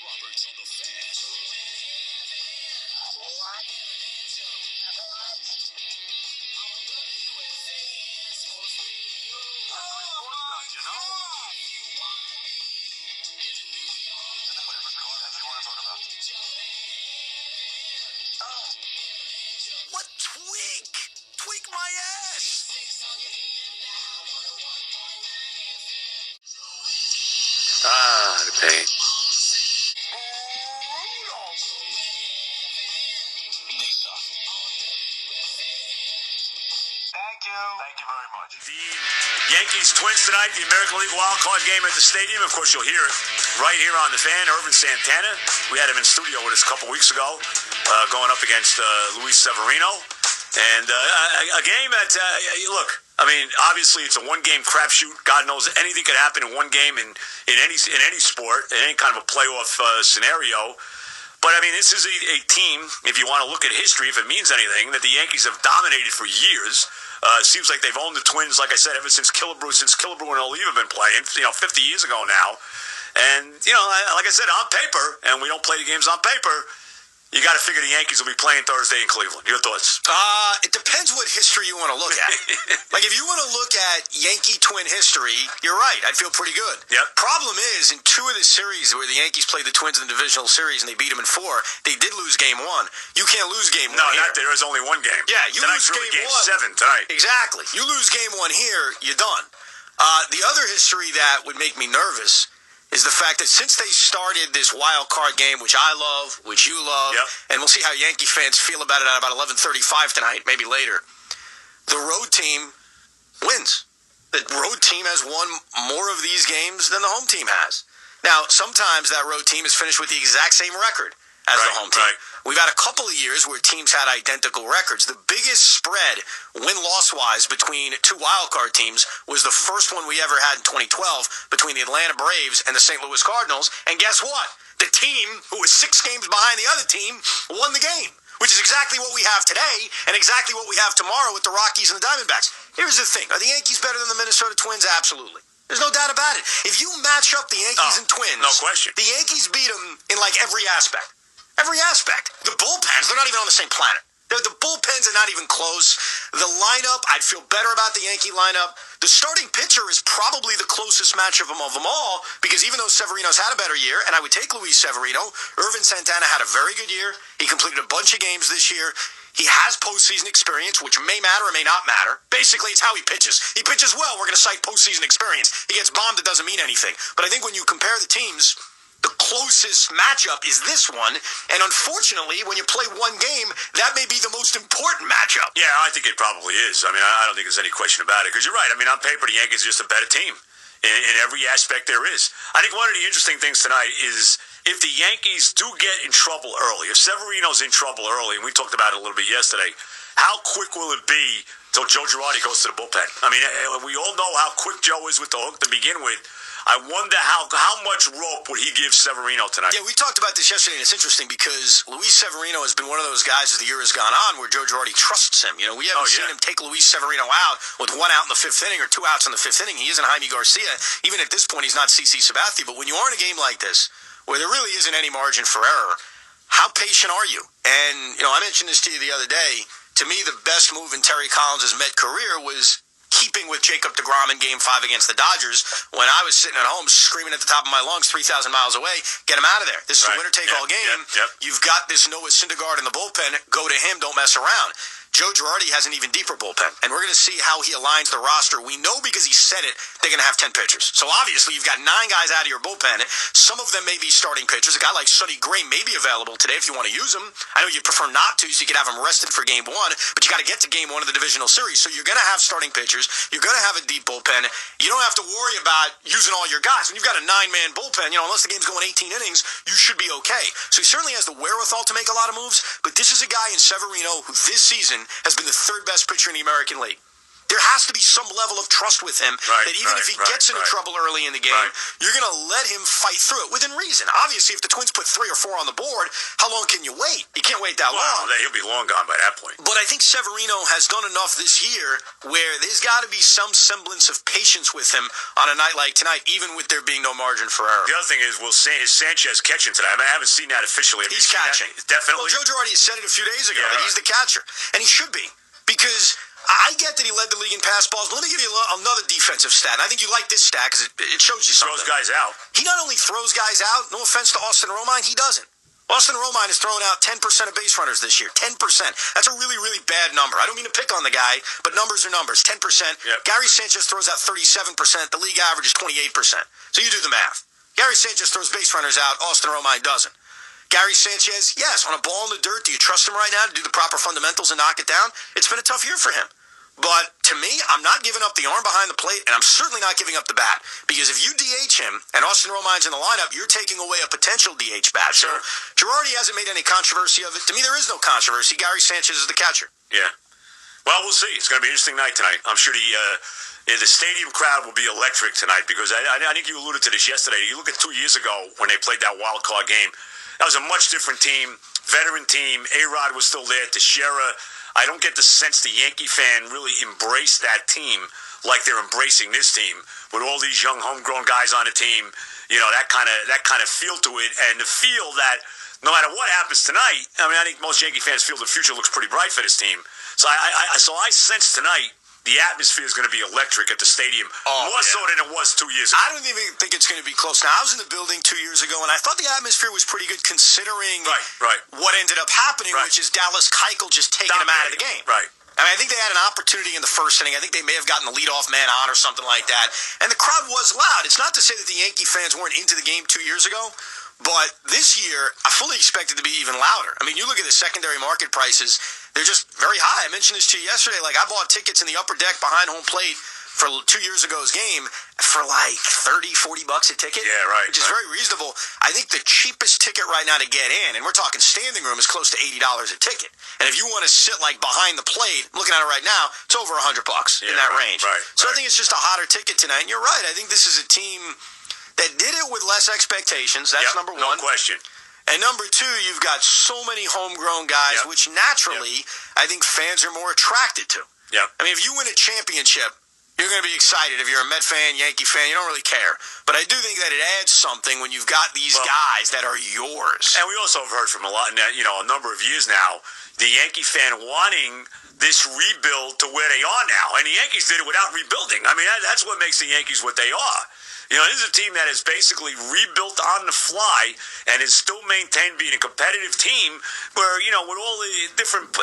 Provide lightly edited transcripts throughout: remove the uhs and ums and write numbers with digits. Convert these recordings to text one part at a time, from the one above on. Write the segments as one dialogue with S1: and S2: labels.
S1: Roberts on the Fan.
S2: What? What tweak? Tweak my ass!
S3: The pain.
S2: Thank you very much.
S3: The Yankees Twins tonight, the American League wild card game at the stadium. Of course, you'll hear it right here on the Fan. Irvin Santana. We had him in studio with us a couple weeks ago, going up against Luis Severino. And a game that, look, I mean, obviously it's a one-game crapshoot. God knows anything could happen in one game in any sport, in any kind of a playoff scenario. But, I mean, this is a team, if you want to look at history, if it means anything, that the Yankees have dominated for years. Seems like they've owned the Twins, like I said, ever since Killebrew and Oliva have been playing, 50 years ago now. And, like I said, on paper, and we don't play the games on paper, you got to figure the Yankees will be playing Thursday in Cleveland. Your thoughts?
S4: It depends what history you want to look at. Like, if you want to look at Yankee Twin history, you're right. I'd feel pretty good.
S3: Yep.
S4: Problem is, in 2 of the series where the Yankees played the Twins in the divisional series and they beat them in 4, they did lose game 1. You can't lose game 1
S3: No,
S4: here.
S3: not there. There's only one game.
S4: Yeah, you
S3: Tonight's
S4: lose
S3: really
S4: game
S3: 7
S4: 1.
S3: tonight.
S4: Exactly. You lose game 1 here, you're done. The other history that would make me nervous is the fact that since they started this wild card game, which I love, which you love,
S3: Yep.
S4: and we'll see how Yankee fans feel about it at about 11:35 tonight, maybe later, the road team wins. The road team has won more of these games than the home team has. Now, sometimes that road team is finished with the exact same record as the home team.
S3: Right.
S4: We've had a couple of years where teams had identical records. The biggest spread, win-loss-wise, between 2 wildcard teams was the first one we ever had in 2012 between the Atlanta Braves and the St. Louis Cardinals. And guess what? The team who was 6 games behind the other team won the game, which is exactly what we have today and exactly what we have tomorrow with the Rockies and the Diamondbacks. Here's the thing. Are the Yankees better than the Minnesota Twins? Absolutely. There's no doubt about it. If you match up the Yankees and Twins,
S3: no question.
S4: The Yankees beat them in like every aspect. Every aspect. The bullpens, they're not even on the same planet. The bullpens are not even close. The lineup, I'd feel better about the Yankee lineup. The starting pitcher is probably the closest matchup of them all, because even though Severino's had a better year, and I would take Luis Severino, Irvin Santana had a very good year. He completed a bunch of games this year. He has postseason experience, which may matter or may not matter. Basically, it's how he pitches. He pitches well, we're going to cite postseason experience. He gets bombed, it doesn't mean anything. But I think when you compare the teams, the closest matchup is this one, and unfortunately, when you play one game, that may be the most important matchup.
S3: Yeah, I think it probably is. I mean, I don't think there's any question about it, because you're right. I mean, on paper, the Yankees are just a better team in every aspect there is. I think one of the interesting things tonight is if the Yankees do get in trouble early, if Severino's in trouble early, and we talked about it a little bit yesterday, how quick will it be till Joe Girardi goes to the bullpen? I mean, we all know how quick Joe is with the hook to begin with. I wonder how much rope would he give Severino tonight?
S4: Yeah, we talked about this yesterday, and it's interesting because Luis Severino has been one of those guys as the year has gone on where Joe Girardi trusts him. We haven't seen him take Luis Severino out with 1 out in the 5th inning or 2 outs in the 5th inning. He isn't Jaime Garcia. Even at this point, he's not CC Sabathia. But when you are in a game like this, where there really isn't any margin for error, how patient are you? And, I mentioned this to you the other day. To me, the best move in Terry Collins' Met career was keeping with Jacob deGrom in Game 5 against the Dodgers when I was sitting at home screaming at the top of my lungs 3,000 miles away, get him out of there. This is a winner-take-all game.
S3: Yep.
S4: You've got this Noah Syndergaard in the bullpen. Go to him. Don't mess around. Joe Girardi has an even deeper bullpen, and we're going to see how he aligns the roster. We know because he said it, they're going to have 10 pitchers. So obviously, you've got 9 guys out of your bullpen. Some of them may be starting pitchers. A guy like Sonny Gray may be available today if you want to use him. I know you prefer not to, so you could have him rested for Game 1, but you got to get to Game 1 of the divisional series. So you're going to have starting pitchers. You're going to have a deep bullpen. You don't have to worry about using all your guys. When you've got a 9-man bullpen, unless the game's going 18 innings, you should be okay. So he certainly has the wherewithal to make a lot of moves, but this is a guy in Severino who this season has been the 3rd best pitcher in the American League. There has to be some level of trust with him that even if he gets into trouble early in the game, you're going to let him fight through it within reason. Obviously, if the Twins put 3 or 4 on the board, how long can you wait? You can't wait that long.
S3: He'll be long gone by that point.
S4: But I think Severino has done enough this year where there's got to be some semblance of patience with him on a night like tonight, even with there being no margin for error.
S3: The other thing is, is Sanchez catching tonight? I mean, I haven't seen that officially.
S4: He's catching.
S3: Definitely.
S4: Well, Joe Girardi said it a few days ago that he's the catcher. And he should be. Because I get that he led the league in pass balls, but let me give you another defensive stat. And I think you like this stat because it shows you something.
S3: Throws guys out.
S4: He not only throws guys out, no offense to Austin Romine, he doesn't. Austin Romine has thrown out 10% of base runners this year. 10%. That's a really, really bad number. I don't mean to pick on the guy, but numbers are numbers. 10%. Yep. Gary Sanchez throws out 37%. The league average is 28%. So you do the math. Gary Sanchez throws base runners out. Austin Romine doesn't. Gary Sanchez, yes, on a ball in the dirt, do you trust him right now to do the proper fundamentals and knock it down? It's been a tough year for him. But to me, I'm not giving up the arm behind the plate, and I'm certainly not giving up the bat. Because if you DH him, and Austin Romine's in the lineup, you're taking away a potential DH bat.
S3: Sure.
S4: So Girardi hasn't made any controversy of it. To me, there is no controversy. Gary Sanchez is the catcher.
S3: Yeah. Well, we'll see. It's going to be an interesting night tonight. I'm sure the stadium crowd will be electric tonight because I think you alluded to this yesterday. You look at 2 years ago when they played that wild card game. That was a much different team, veteran team. A-Rod was still there. Teixeira. I don't get the sense the Yankee fan really embraced that team like they're embracing this team with all these young homegrown guys on the team. You know, that kind of feel to it, and the feel that no matter what happens tonight, I mean, I think most Yankee fans feel the future looks pretty bright for this team. So I sense tonight the atmosphere is going to be electric at the stadium, more so than it was 2 years ago.
S4: I don't even think it's going to be close. Now, I was in the building 2 years ago, and I thought the atmosphere was pretty good considering what ended up happening, which is Dallas Keuchel just taking him out of the game.
S3: Right.
S4: I mean, I think they had an opportunity in the first inning. I think they may have gotten the leadoff man on or something like that. And the crowd was loud. It's not to say that the Yankee fans weren't into the game 2 years ago, but this year, I fully expect it to be even louder. I mean, you look at the secondary market prices, they're just very high. I mentioned this to you yesterday. Like, I bought tickets in the upper deck behind home plate for 2 years ago's game for like $30-40 a ticket.
S3: Yeah, right.
S4: Which is very reasonable. I think the cheapest ticket right now to get in, and we're talking standing room, is close to $80 a ticket. And if you want to sit like behind the plate, I'm looking at it right now, it's over $100 in that range. So I think it's just a hotter ticket tonight. And you're right. I think this is a team that did it with less expectations. That's number one.
S3: No question.
S4: And number two, you've got so many homegrown guys, which naturally I think fans are more attracted to. I mean, if you win a championship, you're going to be excited. If you're a Met fan, Yankee fan, you don't really care. But I do think that it adds something when you've got these guys that are yours.
S3: And we also have heard from a number of years now, the Yankee fan wanting this rebuild to where they are now. And the Yankees did it without rebuilding. I mean, that's what makes the Yankees what they are. You know, this is a team that has basically rebuilt on the fly and is still maintained being a competitive team where, you know, with all the different,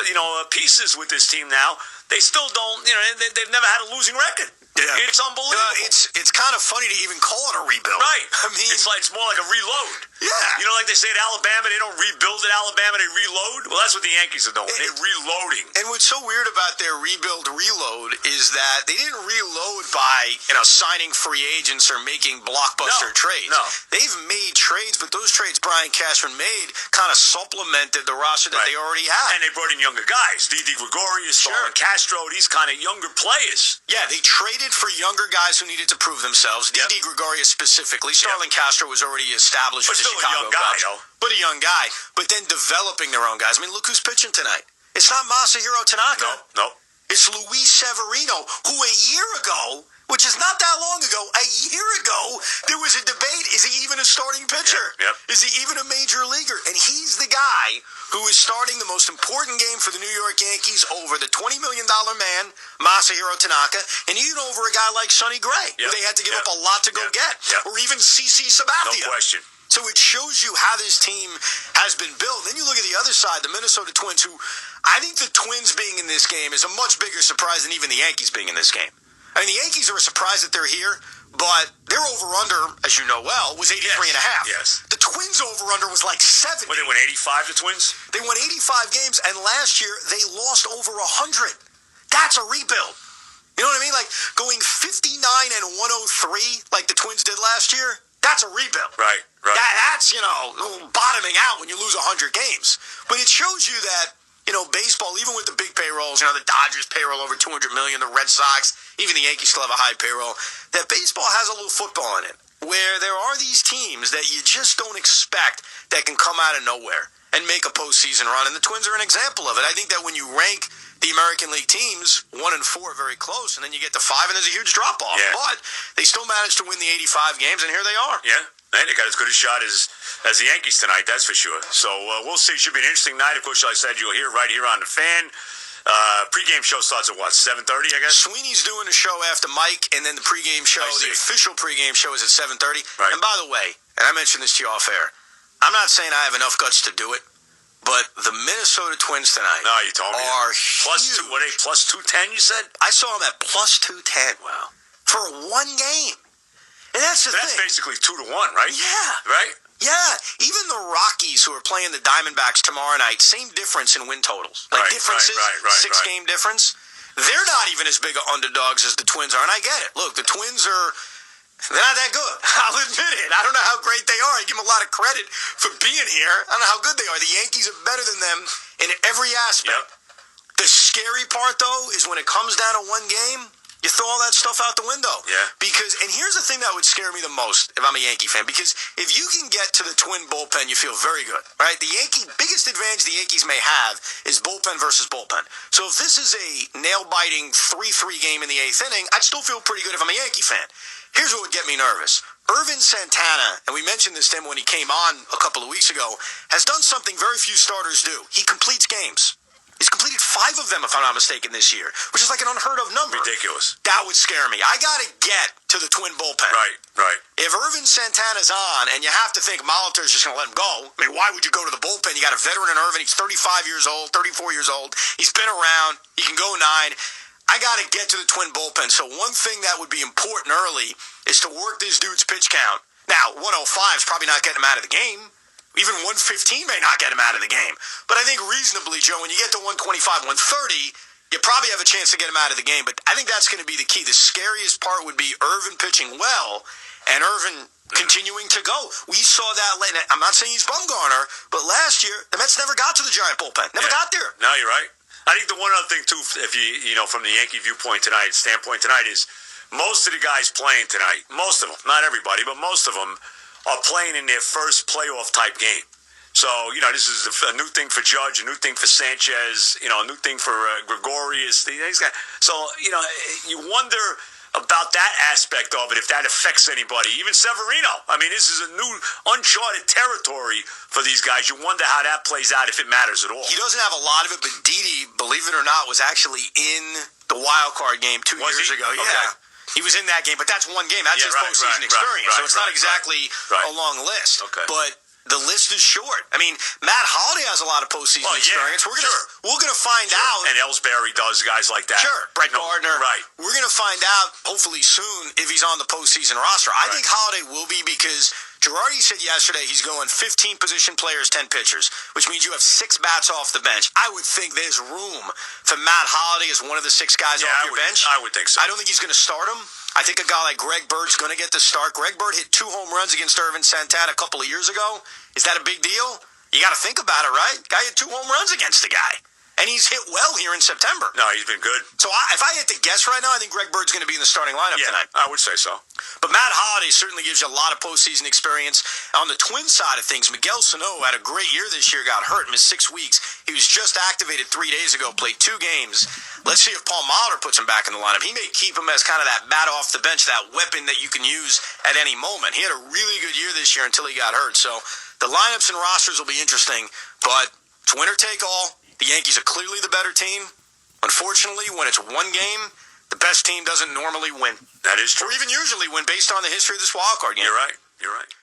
S3: pieces with this team now, they still don't, they've never had a losing record. Yeah. It's unbelievable.
S4: It's kind of funny to even call it a rebuild.
S3: Right.
S4: I mean,
S3: it's more like a reload.
S4: Yeah.
S3: You know, like they say at Alabama, they don't rebuild at Alabama, they reload. Well, that's what the Yankees are doing. They're reloading.
S4: And what's so weird about their reload is that they didn't reload by, signing free agents or making blockbuster trades.
S3: No.
S4: They've made trades, but those trades Brian Cashman made kind of supplemented the roster that they already had.
S3: And they brought in younger guys. Didi Gregorius, Starlin Castro, these kind of younger players.
S4: Yeah, they traded for younger guys who needed to prove themselves. Didi Gregorius specifically. Starlin Castro was already established with the Chicago Cubs. But a young guy. But then developing their own guys. I mean, look who's pitching tonight. It's not Masahiro Tanaka.
S3: No.
S4: It's Luis Severino, who a year ago, which is not that long ago, there was a debate, is he even a starting pitcher? Is he even a major leaguer? And he's the guy who is starting the most important game for the New York Yankees over the $20 million man, Masahiro Tanaka, and even over a guy like Sonny Gray, who they had to give up a lot to go get, or even CC Sabathia.
S3: No question.
S4: So it shows you how this team has been built. Then you look at the other side, the Minnesota Twins, who I think the Twins being in this game is a much bigger surprise than even the Yankees being in this game. I mean, the Yankees are a surprise that they're here, but their over-under, as you know well, was 83.5.
S3: Yes.
S4: The Twins over-under was like 70.
S3: Well, they won 85, the Twins?
S4: They won 85 games, and last year they lost over 100. That's a rebuild. You know what I mean? Like going 59-103 like the Twins did last year, that's a rebuild.
S3: Right.
S4: That's, bottoming out when you lose 100 games. But it shows you that, baseball, even with the big payrolls, the Dodgers payroll over $200 million, the Red Sox, even the Yankees still have a high payroll, that baseball has a little football in it, where there are these teams that you just don't expect that can come out of nowhere and make a postseason run, and the Twins are an example of it. I think that when you rank the American League teams, 1 and 4 are very close, and then you get to 5, and there's a huge drop-off.
S3: Yeah.
S4: But they still managed to win the 85 games, and here they are.
S3: Yeah. And they got as good a shot as the Yankees tonight, that's for sure. So we'll see. Should be an interesting night. Of course, like I said, you'll hear right here on the Fan. Pregame show starts at what, 7:30, I guess?
S4: Sweeney's doing a show after Mike, and then the pregame show, the official pregame show is at 7:30.
S3: Right.
S4: And by the way, and I mentioned this to you off air, I'm not saying I have enough guts to do it, but the Minnesota Twins tonight
S3: you told me
S4: are
S3: plus
S4: huge.
S3: what are they, plus 210, you said?
S4: I saw them at plus 210.
S3: Wow.
S4: For one game. And that's the
S3: That's
S4: thing.
S3: basically 2-1, right?
S4: Yeah.
S3: Right?
S4: Yeah. Even the Rockies, who are playing the Diamondbacks tomorrow night, same difference in win totals.
S3: Right,
S4: differences,
S3: right.
S4: 6-game difference. They're not even as big of underdogs as the Twins are, and I get it. Look, the Twins they're not that good. I'll admit it. I don't know how great they are. I give them a lot of credit for being here. I don't know how good they are. The Yankees are better than them in every aspect.
S3: Yep.
S4: The scary part, though, is when it comes down to one game, you throw all that stuff out the window.
S3: Yeah.
S4: And here's the thing that would scare me the most if I'm a Yankee fan, because if you can get to the Twin bullpen, you feel very good, right? The biggest advantage the Yankees may have is bullpen versus bullpen. So if this is a nail-biting 3-3 game in the 8th inning, I'd still feel pretty good if I'm a Yankee fan. Here's what would get me nervous. Irvin Santana, and we mentioned this to him when he came on a couple of weeks ago, has done something very few starters do. He completes games. He's completed 5 of them, if I'm not mistaken, this year, which is like an unheard of number.
S3: Ridiculous.
S4: That would scare me. I got to get to the Twin bullpen.
S3: Right.
S4: If Irvin Santana's on, and you have to think Molitor's just going to let him go, I mean, why would you go to the bullpen? You got a veteran in Irvin. He's 35 years old, 34 years old. He's been around. He can go 9. I got to get to the Twin bullpen. So one thing that would be important early is to work this dude's pitch count. Now, 105 is probably not getting him out of the game. Even 115 may not get him out of the game. But I think reasonably, Joe, when you get to 125, 130, you probably have a chance to get him out of the game. But I think that's going to be the key. The scariest part would be Irvin pitching well and Irvin continuing to go. We saw that late. I'm not saying he's Bumgarner, but last year, the Mets never got to the Giant bullpen. Never got there.
S3: No, you're right. I think the one other thing, too, if you from the Yankee standpoint tonight, is most of the guys playing tonight, most of them, not everybody, but most of them, are playing in their first playoff-type game. So, this is a new thing for Judge, a new thing for Sanchez, a new thing for Gregorius. These guys. So, you wonder about that aspect of it, if that affects anybody. Even Severino. I mean, this is a new, uncharted territory for these guys. You wonder how that plays out, if it matters at all.
S4: He doesn't have a lot of it, but Didi, believe it or not, was actually in the wild card game 2 years ago.
S3: Okay.
S4: Yeah. He was in that game, but that's one game. That's his postseason experience. So it's not exactly a long list.
S3: Okay.
S4: But the list is short. I mean, Matt Holliday has a lot of postseason experience. We're gonna find out.
S3: And Ellsbury does, guys like that.
S4: Sure. Brett Gardner.
S3: Right.
S4: We're gonna find out hopefully soon if he's on the postseason roster. I think Holliday will be, because Girardi said yesterday he's going 15 position players, 10 pitchers, which means you have 6 bats off the bench. I would think there's room for Matt Holliday as one of the 6 guys off your bench.
S3: I would think so.
S4: I don't think he's going to start him. I think a guy like Greg Bird's going to get the start. Greg Bird hit 2 home runs against Irvin Santana a couple of years ago. Is that a big deal? You got to think about it, right? Guy hit 2 home runs against the guy. And he's hit well here in September.
S3: No, he's been good.
S4: So if I had to guess right now, I think Greg Bird's going to be in the starting lineup tonight.
S3: I would say so.
S4: But Matt Holliday certainly gives you a lot of postseason experience. On the Twins side of things, Miguel Sano had a great year this year, got hurt, missed 6 weeks. He was just activated 3 days ago, played 2 games. Let's see if Paul Molitor puts him back in the lineup. He may keep him as kind of that bat off the bench, that weapon that you can use at any moment. He had a really good year this year until he got hurt. So the lineups and rosters will be interesting, but it's winner take all. The Yankees are clearly the better team. Unfortunately, when it's one game, the best team doesn't normally win.
S3: That is true.
S4: Or even usually win based on the history of this wild card game.
S3: You're right.